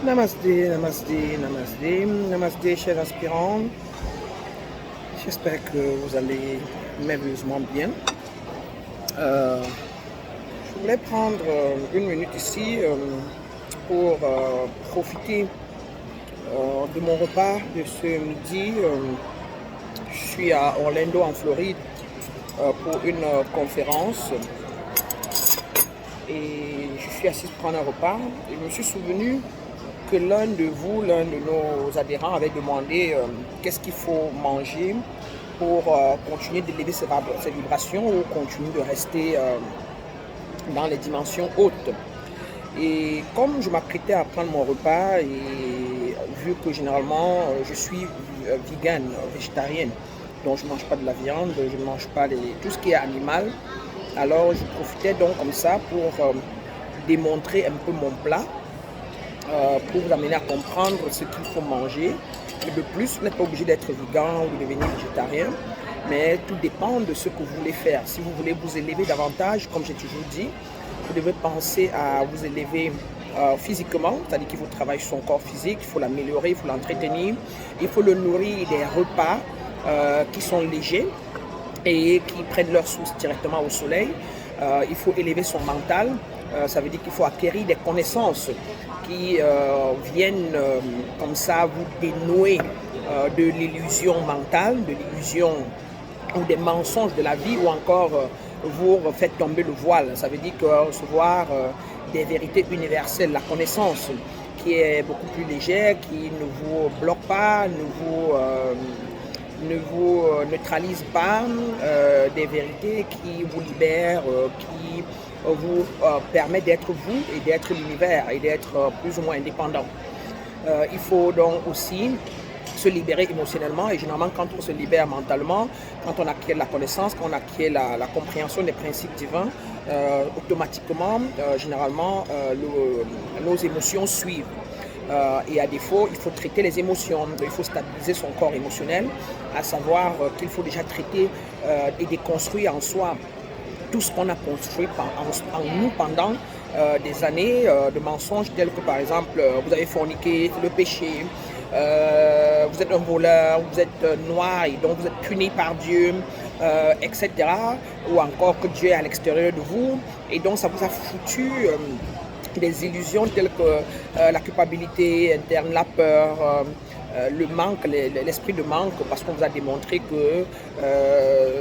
Namasté, namasté, namasté, namasté, chers aspirants. J'espère que vous allez merveilleusement bien. Je voulais prendre une minute ici pour profiter de mon repas de ce midi. Je suis à Orlando, en Floride, pour une conférence. Et je suis assis pour prendre un repas. Et je me suis souvenu que l'un de vous, l'un de nos adhérents avait demandé qu'est-ce qu'il faut manger pour continuer d'élever ses vibrations ou continuer de rester dans les dimensions hautes. Et comme je m'apprêtais à prendre mon repas, et vu que généralement je suis vegan, végétarienne, donc je ne mange pas de la viande, je ne mange pas tout ce qui est animal, alors je profitais donc comme ça pour démontrer un peu mon plat, pour vous amener à comprendre ce qu'il faut manger. Et de plus, vous n'êtes pas obligé d'être vegan ou de devenir végétarien, mais tout dépend de ce que vous voulez faire. Si vous voulez vous élever davantage, comme j'ai toujours dit, vous devez penser à vous élever physiquement, c'est-à-dire qu'il faut travailler sur son corps physique, il faut l'améliorer, il faut l'entretenir, il faut le nourrir des repas qui sont légers et qui prennent leur source directement au soleil. Il faut élever son mental, ça veut dire qu'il faut acquérir des connaissances qui viennent comme ça vous dénouer de l'illusion mentale, de l'illusion ou des mensonges de la vie, ou encore vous faites tomber le voile. Ça veut dire que recevoir des vérités universelles, la connaissance qui est beaucoup plus légère, qui ne vous bloque pas, ne vous neutralise pas, des vérités qui vous libèrent, qui vous permet d'être vous et d'être l'univers et d'être plus ou moins indépendant. Il faut donc aussi se libérer émotionnellement, et généralement quand on se libère mentalement, quand on acquiert la connaissance, quand on acquiert la compréhension des principes divins, automatiquement, généralement, nos émotions suivent. Et à défaut, il faut traiter les émotions, il faut stabiliser son corps émotionnel, à savoir qu'il faut déjà traiter et déconstruire en soi tout ce qu'on a construit en nous pendant des années de mensonges tels que par exemple vous avez forniqué, le péché, vous êtes un voleur, vous êtes noir et donc vous êtes puni par Dieu, etc. Ou encore que Dieu est à l'extérieur de vous et donc ça vous a foutu des illusions telles que la culpabilité interne, la peur, le manque, l'esprit de manque, parce qu'on vous a démontré que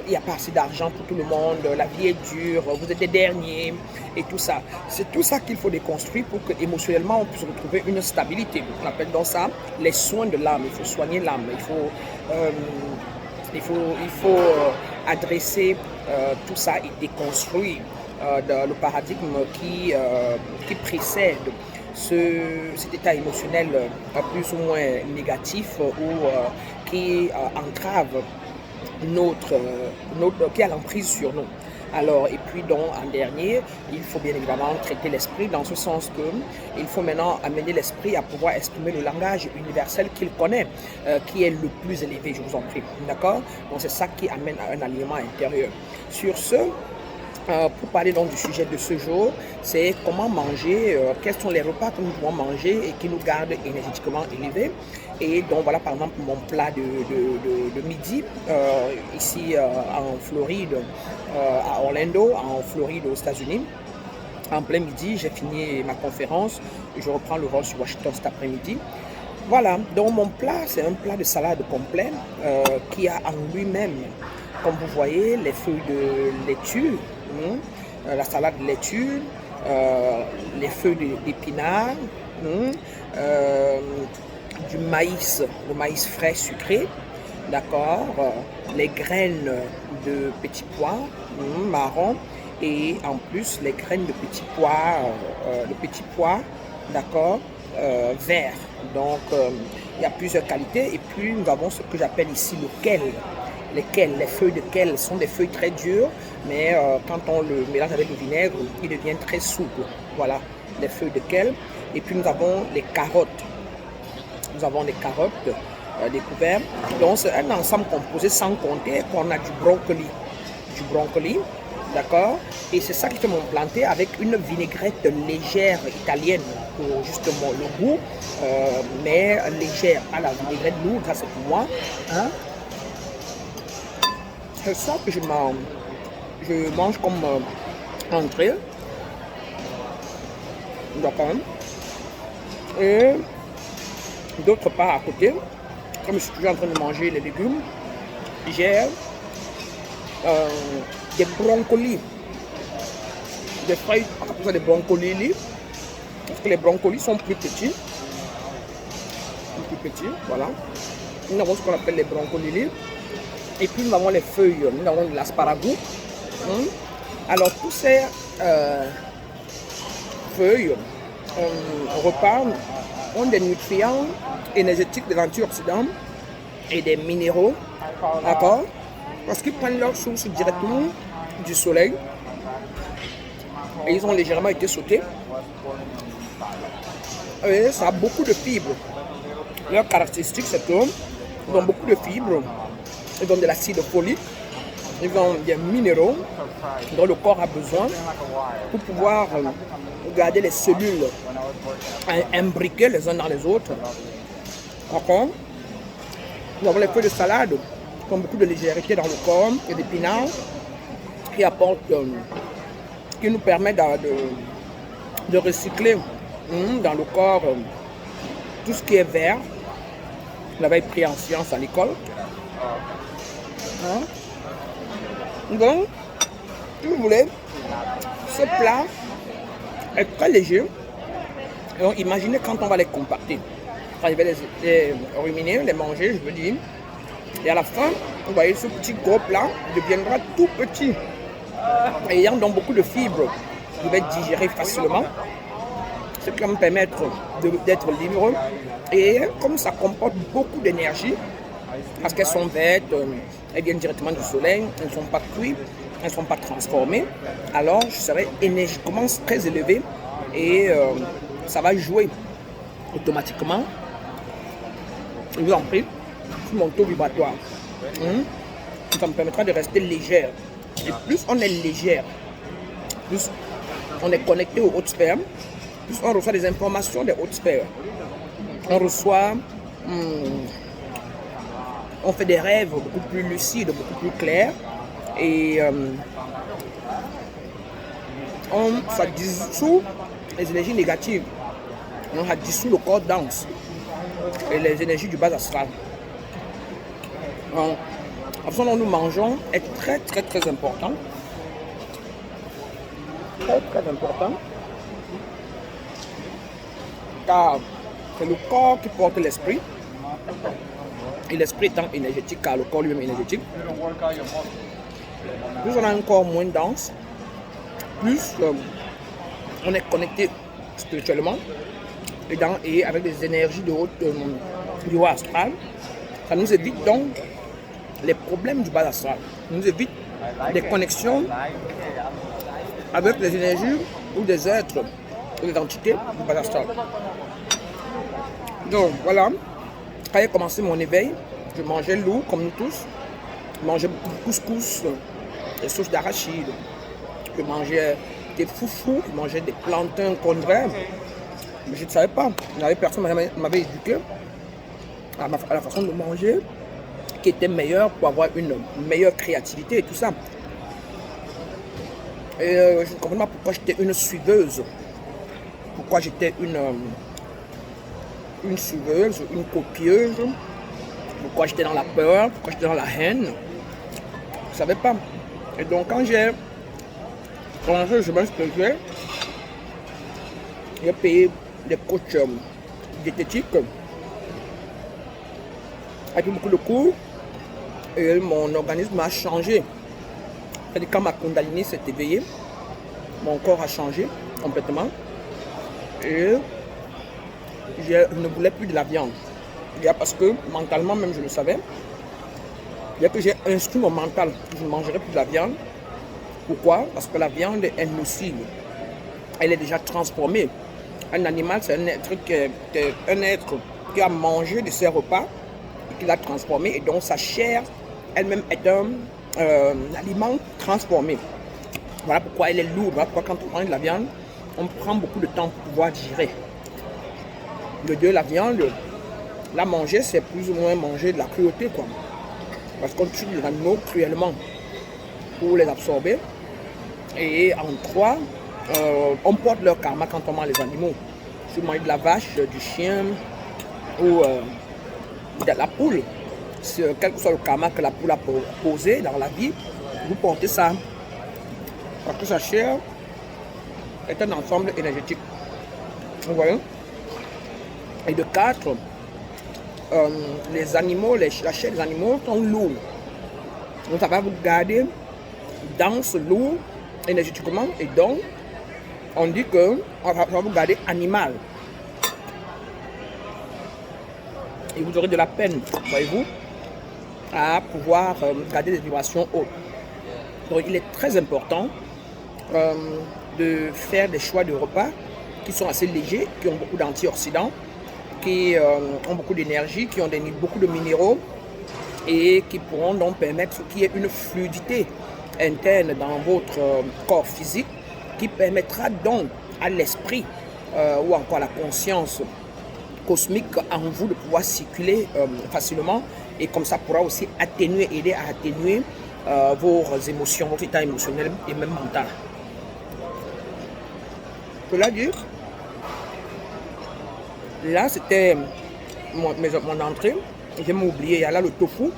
il n'y a pas assez d'argent pour tout le monde, la vie est dure, vous êtes des derniers et tout ça. C'est tout ça qu'il faut déconstruire pour que émotionnellement on puisse retrouver une stabilité. On appelle donc ça les soins de l'âme. Il faut soigner l'âme, il faut adresser tout ça et déconstruire le paradigme qui précède cet état émotionnel plus ou moins négatif ou qui entrave qui a l'emprise sur nous. Alors, et puis donc en dernier, il faut bien évidemment traiter l'esprit dans ce sens que il faut maintenant amener l'esprit à pouvoir exprimer le langage universel qu'il connaît, qui est le plus élevé, je vous en prie. D'accord? Donc c'est ça qui amène à un alignement intérieur. Sur ce, pour parler donc du sujet de ce jour, c'est comment manger, quels sont les repas que nous devons manger et qui nous gardent énergétiquement élevés. Et donc voilà par exemple mon plat de midi, ici en Floride, à Orlando, en Floride aux États-Unis. En plein midi, j'ai fini ma conférence, je reprends le vol sur Washington cet après-midi. Voilà, donc mon plat, c'est un plat de salade complet qui a en lui-même, comme vous voyez, les feuilles de laitue, la salade de laitue, les feuilles d'épinards, du maïs, le maïs frais sucré, d'accord, les graines de petits pois marron et en plus les graines de petits pois, d'accord, verts. Donc il y a plusieurs qualités et puis nous avons ce que j'appelle ici le kale. Les feuilles de kale sont des feuilles très dures, mais quand on le mélange avec le vinaigre, il devient très souple. Voilà, les feuilles de kale. Et puis nous avons les carottes. Nous avons des carottes découvertes. Donc c'est un ensemble composé sans compter qu'on a du brocoli, d'accord. Et c'est ça qui fait mon planté avec une vinaigrette légère italienne. pour justement le goût, mais légère, pas la vinaigrette lourde, ça c'est pour moi. Hein? C'est ça que je mange comme entrée. D'accord. Et d'autre part à côté, comme je suis toujours en train de manger les légumes, j'ai des brocolis. Des feuilles, on appelle ça des brocolis. Parce que les brocolis sont plus petits. Plus petits, voilà. Nous avons ce qu'on appelle les brocolis. Et puis nous avons les feuilles, nous avons de l'asparagus. Alors tous ces feuilles, repas, ont des nutriments énergétiques, des antioxydants et des minéraux. D'accord? Parce qu'ils prennent leur source directement du soleil. Et ils ont légèrement été sautés. Et ça a beaucoup de fibres. Leur caractéristique, c'est qu'ils ont beaucoup de fibres. Ils ont de l'acide folique. Ils ont des minéraux dont le corps a besoin pour pouvoir garder les cellules imbriquées les uns dans les autres. D'accord? Nous avons les feuilles de salade qui ont beaucoup de légèreté dans le corps et d'épinards qui apportent, qui nous permettent de recycler dans le corps tout ce qui est vert. Vous l'avez pris en sciences à l'école. Hein? Donc, si vous voulez, ce plat est très léger. Et donc, imaginez quand on va les compacter. Quand je vais les ruminer, les manger, je veux dire. Et à la fin, vous voyez, ce petit gros plat deviendra tout petit. Ayant donc beaucoup de fibres, je vais digérer facilement. Ce qui va me permettre d'être libre. Et comme ça comporte beaucoup d'énergie, parce qu'elles sont vertes, elles viennent directement du soleil, elles ne sont pas cuites, elles ne sont pas transformées, alors je serai énergiquement très élevé et ça va jouer automatiquement, je vous en prie, sur mon taux vibratoire. Ça me permettra de rester légère. Et plus on est légère, plus on est connecté aux hautes sphères, plus on reçoit des informations des hautes sphères. On reçoit, on fait des rêves beaucoup plus lucides, beaucoup plus clairs. Et ça dissout les énergies négatives. Ça dissout le corps dense et les énergies du bas astral. La façon dont nous mangeons est très très très important. Très très important. Car c'est le corps qui porte l'esprit. Et l'esprit étant énergétique, car le corps lui-même est énergétique. Plus on a un corps moins dense, plus on est connecté spirituellement et avec des énergies du haut astral. Ça nous évite donc les problèmes du bas astral. Ça nous évite des connexions avec les énergies ou des êtres ou des entités du bas astral. Donc voilà, quand j'ai commencé mon éveil, je mangeais lourd comme nous tous. Je mangeais beaucoup de couscous, des sauces d'arachide. Je mangeais des foufous, je mangeais des plantains congrès. Mais je ne savais pas. Il n'y avait personne qui m'avait éduqué à la façon de manger qui était meilleure pour avoir une meilleure créativité et tout ça. Et je ne comprenais pas pourquoi j'étais une suiveuse. Pourquoi j'étais une suiveuse, une copieuse. Pourquoi j'étais dans la peur, pourquoi j'étais dans la haine. Je ne savais pas. Et donc quand j'ai commencé le chemin spirituel, j'ai payé des coachs diététiques avec beaucoup de cours et mon organisme a changé. C'est-à-dire quand ma Kundalini s'est éveillée, mon corps a changé complètement et je ne voulais plus de la viande. Parce que mentalement même je le savais. Que j'ai instruit mon mental que je ne mangerai plus de la viande. Pourquoi? Parce que la viande est nocive. Elle est déjà transformée. Un animal, c'est un être qui a mangé de ses repas et qui l'a transformé. Et donc sa chair elle-même est un aliment transformé. Voilà pourquoi elle est lourde. Voilà pourquoi quand on mange de la viande, on prend beaucoup de temps pour pouvoir digérer. De deux, la viande, la manger, c'est plus ou moins manger de la cruauté, quoi. Parce qu'on tue les animaux cruellement pour les absorber. Et en trois, on porte leur karma quand on mange les animaux. Si vous mangez de la vache, du chien ou de la poule, quel que soit le karma que la poule a posé dans la vie, vous portez ça. Parce que sa chair est un ensemble énergétique. Vous voyez? Et de quatre, les animaux, la chair des animaux sont lourds. Donc ça va vous garder dense, lourd, énergétiquement. Et donc, on dit que ça va vous garder animal. Et vous aurez de la peine, voyez-vous, à pouvoir garder des vibrations hautes. Donc il est très important de faire des choix de repas qui sont assez légers, qui ont beaucoup d'antioxydants, qui ont beaucoup d'énergie, qui ont beaucoup de minéraux et qui pourront donc permettre qu'il y ait une fluidité interne dans votre corps physique qui permettra donc à l'esprit ou encore à la conscience cosmique en vous de pouvoir circuler facilement et comme ça pourra aussi aider à atténuer vos émotions, votre état émotionnel et même mental. Cela dit, là c'était mon entrée. J'ai oublié, il y a là le tofu.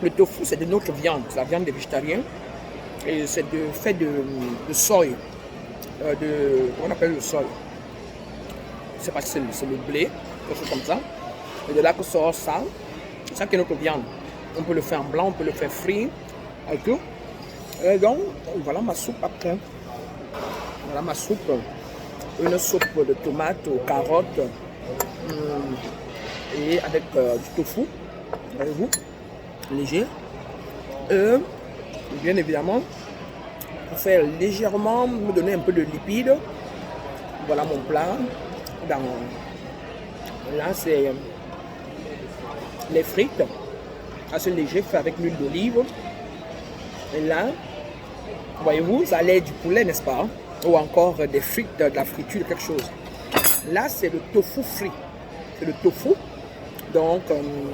Le tofu c'est de notre viande, c'est la viande des végétariens. Et c'est fait de soy. On appelle le soy. Je ne sais pas si c'est le blé, quelque chose comme ça. Et de là que sort ça. Ça qui est notre viande. On peut le faire en blanc, on peut le faire frit. Et tout. Et donc, voilà ma soupe après. Voilà ma soupe. Une soupe de tomates, aux carottes. Et avec du tofu. Voyez-vous, léger. Et bien évidemment, pour faire légèrement, me donner un peu de lipides. Voilà mon plat. Là, c'est les frites, assez léger, fait avec l'huile d'olive. Et là, voyez-vous, ça allait du poulet, n'est-ce pas? Ou encore des frites, de la friture, quelque chose. Là, c'est le tofu frit. C'est le tofu. Donc,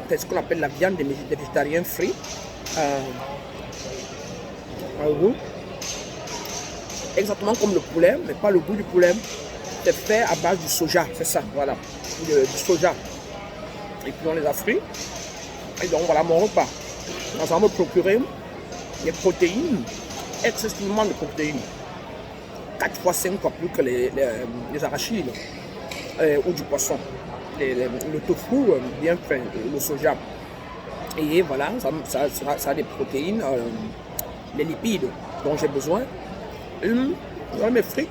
c'est ce qu'on appelle la viande des végétariens frits. Voyez-vous? Exactement comme le poulet, mais pas le goût du poulet. C'est fait à base du soja, c'est ça, voilà, du soja. Et puis on les a frits. Et donc voilà mon repas. Donc ça va me procurer des protéines, excessivement de protéines. 4 fois 5 fois plus que les arachides ou du poisson. Le tofu bien fait, le soja. Et voilà, ça a des protéines, les lipides dont j'ai besoin. Dans mes frites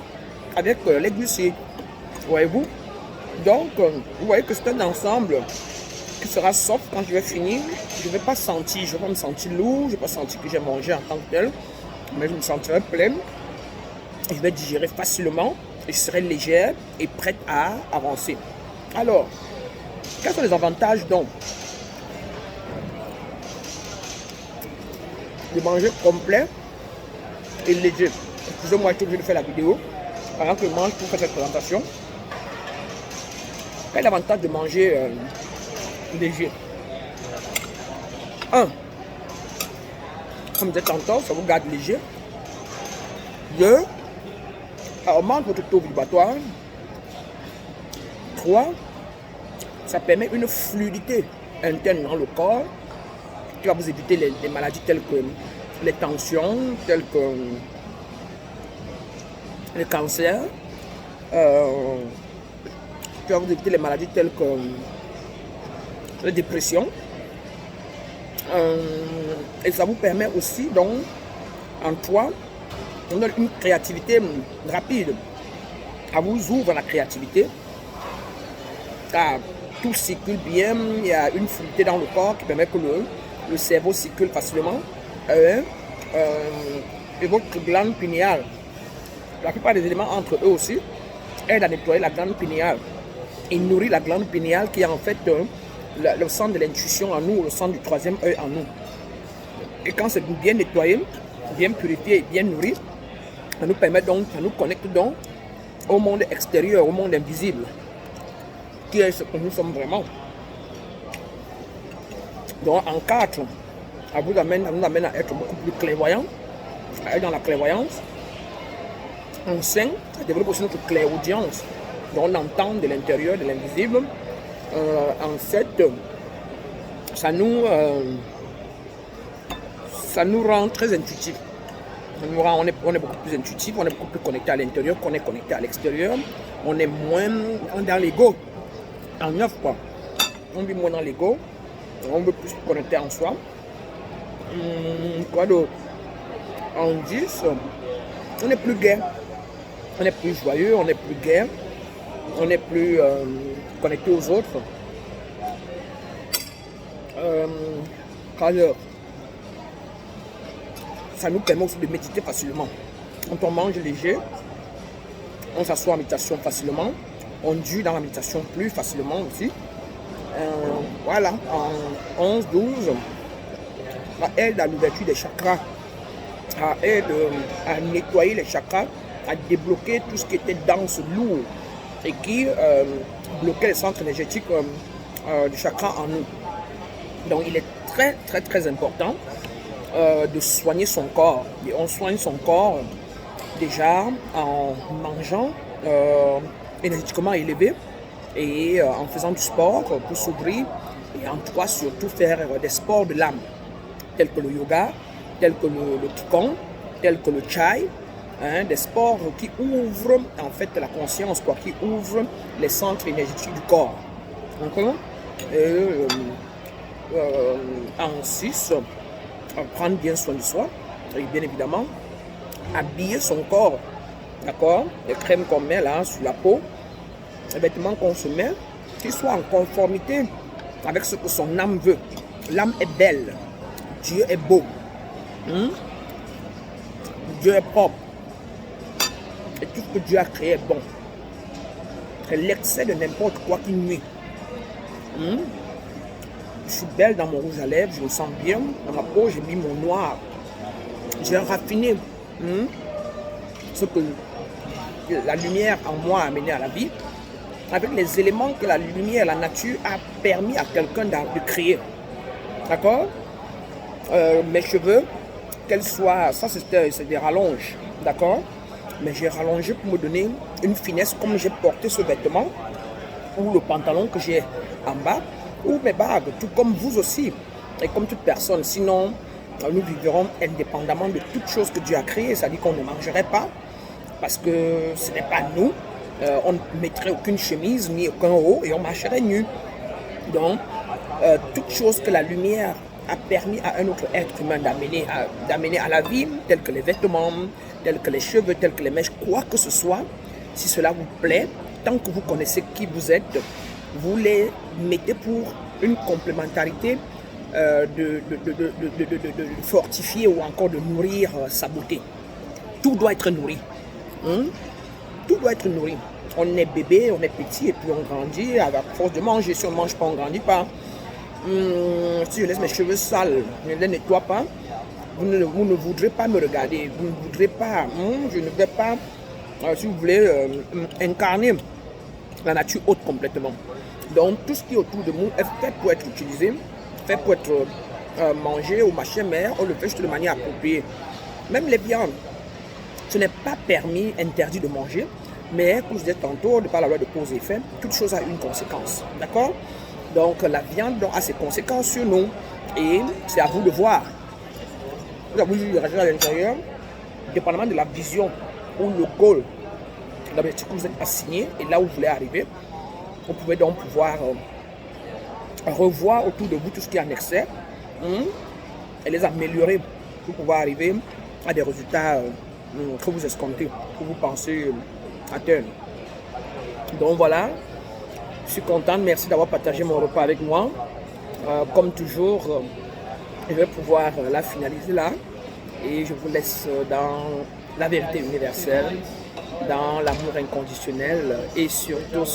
avec les glucides, voyez-vous. Donc, vous voyez que c'est un ensemble qui sera soft quand je vais finir. Je ne vais pas me sentir lourd, je ne vais pas sentir que j'ai mangé en tant que tel, mais je me sentirai pleine. Je vais digérer facilement et je serai légère et prête à avancer. Alors, quels sont les avantages donc de manger complet et léger? Excusez-moi, je suis obligé de faire la vidéo pendant que je mange pour faire cette présentation. Quel est l'avantage de manger léger? 1. Comme je disais tantôt, ça vous garde léger. 2. Ça augmente votre taux vibratoire. 3. Ça permet une fluidité interne dans le corps qui va vous éviter les maladies telles que les tensions, telles que les cancers, qui va vous éviter les maladies telles que les dépressions. Et ça vous permet aussi, donc, en toi, on donne une créativité rapide. Ça vous ouvre la créativité. Car tout circule bien, il y a une fluidité dans le corps qui permet que le cerveau circule facilement. Et votre glande pinéale, la plupart des éléments entre eux aussi, aident à nettoyer la glande pinéale. Et nourrit la glande pinéale qui est en fait le centre de l'intuition en nous, le centre du troisième œil en nous. Et quand c'est bien nettoyé, bien purifié et bien nourri, ça nous permet donc, ça nous connecte donc au monde extérieur, au monde invisible. qui est ce que nous sommes vraiment. Donc en 4, ça nous amène à être beaucoup plus clairvoyants, à être dans la clairvoyance. En 5, ça développe aussi notre clairaudience. Donc on entend de l'intérieur, de l'invisible. En 7, ça nous rend très intuitifs. On est beaucoup plus intuitif, on est beaucoup plus connecté à l'intérieur qu'on est connecté à l'extérieur. On est moins dans l'ego. En 9, quoi. On vit moins dans l'ego. On veut plus se connecter en soi. Quoi d'autre? En 10, on est plus gai. On est plus joyeux, on est plus gai. On est plus connecté aux autres. Alors, ça nous permet aussi de méditer facilement. Quand on mange léger, on s'assoit en méditation facilement. On dure dans la méditation plus facilement aussi. Voilà, en 11, 12, ça aide à l'ouverture des chakras. Ça aide à nettoyer les chakras, à débloquer tout ce qui était dense, lourd et qui bloquait les centres énergétiques du chakra en nous. Donc il est très très très important de soigner son corps. Et on soigne son corps déjà en mangeant énergétiquement élevé et en faisant du sport pour s'ouvrir et en tout cas surtout faire des sports de l'âme tels que le yoga, tels que le qigong, tels que le chai, hein, des sports qui ouvrent en fait la conscience, quoi, qui ouvrent les centres énergétiques du corps. D'accord? En 6, prendre bien soin de soi et bien évidemment habiller son corps, d'accord, les crèmes qu'on met là sur la peau, les vêtements qu'on se met, qu'ils soient en conformité avec ce que son âme veut. L'âme est belle, Dieu est beau, Dieu est propre et tout ce que Dieu a créé est bon. C'est l'excès de n'importe quoi qui nuit. Je suis belle dans mon rouge à lèvres, je me sens bien. Dans ma peau, j'ai mis mon noir. J'ai raffiné ce que la lumière en moi a amené à la vie, avec les éléments que la lumière, la nature a permis à quelqu'un de créer. D'accord? Mes cheveux, qu'elles soient, ça c'est des rallonges, d'accord? Mais j'ai rallongé pour me donner une finesse comme j'ai porté ce vêtement, ou le pantalon que j'ai en bas, ou mes bagues, tout comme vous aussi, et comme toute personne. Sinon, nous vivrons indépendamment de toutes choses que Dieu a créées. C'est-à-dire qu'on ne mangerait pas, parce que ce n'est pas nous. On ne mettrait aucune chemise, ni aucun haut, et on marcherait nu. Donc, toutes choses que la lumière a permis à un autre être humain d'amener à la vie, telles que les vêtements, tels que les cheveux, tels que les mèches, quoi que ce soit, si cela vous plaît, tant que vous connaissez qui vous êtes, vous les mettez pour une complémentarité de fortifier ou encore de nourrir sa beauté. Tout doit être nourri. Tout doit être nourri. On est bébé, on est petit et puis on grandit. À force de manger, si on ne mange pas, on ne grandit pas. Si je laisse mes cheveux sales, je ne les nettoie pas, vous ne voudrez pas me regarder. Vous ne voudrez pas, je ne vais pas, si vous voulez, incarner la nature haute complètement. Donc tout ce qui est autour de nous est fait pour être utilisé, fait pour être mangé ou mâché, mais on le fait juste de manière appropriée. Même les viandes, ce n'est pas permis, interdit de manger, mais comme je disais tantôt, de par la loi de cause et effet, toute chose a une conséquence. D'accord? Donc la viande a ses conséquences sur nous et c'est à vous de voir. Vous avez vu réagir à l'intérieur, dépendamment de la vision ou le goal, l'objectif que vous êtes assigné et là où vous voulez arriver. Vous pouvez donc pouvoir revoir autour de vous tout ce qui est en excès et les améliorer pour pouvoir arriver à des résultats que vous escomptez, que vous pensez atteindre. Donc voilà, je suis content, merci d'avoir partagé mon repas avec moi. Comme toujours, je vais pouvoir la finaliser là et je vous laisse dans la vérité universelle, dans l'amour inconditionnel et surtout,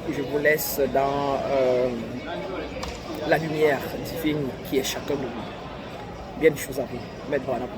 je vous laisse dans la lumière divine qui est chacun de vous. Bien des choses à vous. Maître Branham.